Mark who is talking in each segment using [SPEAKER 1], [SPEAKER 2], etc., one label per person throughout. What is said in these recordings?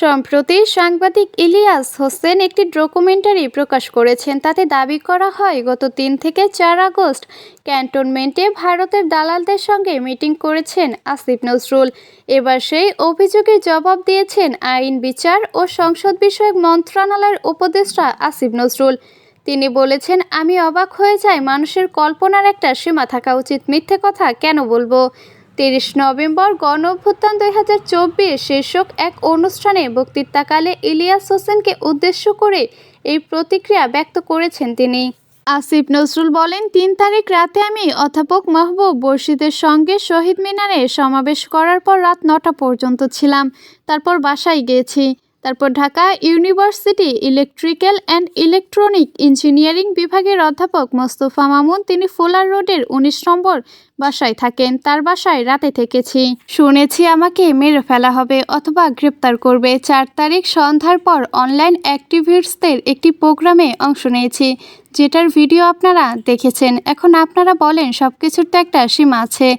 [SPEAKER 1] সম্প্রতি সাংবাদিক ইলিয়াস হোসেন একটি ডকুমেন্টারি প্রকাশ করেছেন। তাতে দাবি করা হয় গত ৩ থেকে ৪ আগস্ট ক্যান্টনমেন্টে ভারতের দালালদের সঙ্গে মিটিং করেছেন আসিফ নজরুল। এবার সেই অভিযোগের জবাব দিয়েছেন আইন, বিচার ও সংসদ বিষয়ক মন্ত্রণালয়ের উপদেষ্টা আসিফ নজরুল। তিনি বলেছেন, আমি অবাক হয়ে যাই, মানুষের কল্পনার একটা সীমা থাকা উচিত। মিথ্যে কথা কেন বলবো? ৩০ নভেম্বর গণঅভ্যুত্থান ২০২৪ শীর্ষক এক অনুষ্ঠানে বক্তৃতাকালে ইলিয়াস হোসেনকে উদ্দেশ্য করে এই প্রতিক্রিয়া ব্যক্ত করেছেন তিনি। আসিফ নজরুল বলেন, ৩ তারিখ রাতে আমি অধ্যাপক মাহবুব বশিরের সঙ্গে শহীদ মিনারে সমাবেশ করার পর রাত ৯টা পর্যন্ত ছিলাম। তারপর বাসায় গিয়েছি। তারপর Dhaka university electrical and electronic engineering বিভাগের অধ্যাপক মোস্তফা মামুন, তিনি ফুলার রোডের ১৯ নম্বর বাসায় থাকেন। তার বাসায় রাতে থেকেছি। শুনেছি আমাকে মেরে ফেলা হবে অথবা গ্রেপ্তার করবে। ৪ তারিখ সন্ধ্যার পর অনলাইন অ্যাক্টিভিস্টদের একটি প্রোগ্রামে অংশ নিয়েছি, যেটার ভিডিও আপনারা দেখেছেন। এখন আপনারা বলেন, সব কিছুর তো একটা সীমা আছে।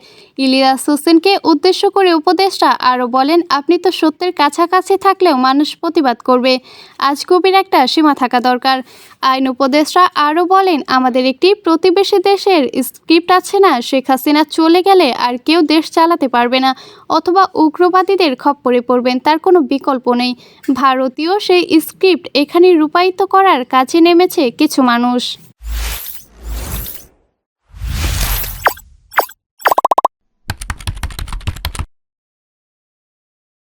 [SPEAKER 1] ইলিয়াস হোসেনকে উদ্দেশ্য করে উপদেষ্টা আরও বলেন, আপনি তো সত্যের কাছাকাছি থাকলেও মানুষ প্রতিবাদ করবে। আজগুবির একটা সীমা থাকা দরকার। আইন উপদেষ্টা আরও বলেন, আমাদের একটি প্রতিবেশী দেশের স্ক্রিপ্ট আছে না, শেখ হাসিনা চলে গেলে আর কেউ দেশ চালাতে পারবে না অথবা উগ্রবাদীদের খপ্পরে পড়বেন, তার কোনো বিকল্প নেই। ভারতীয় সেই স্ক্রিপ্ট এখানে রূপায়িত করার কাজে নেমেছে কিছু মানুষ।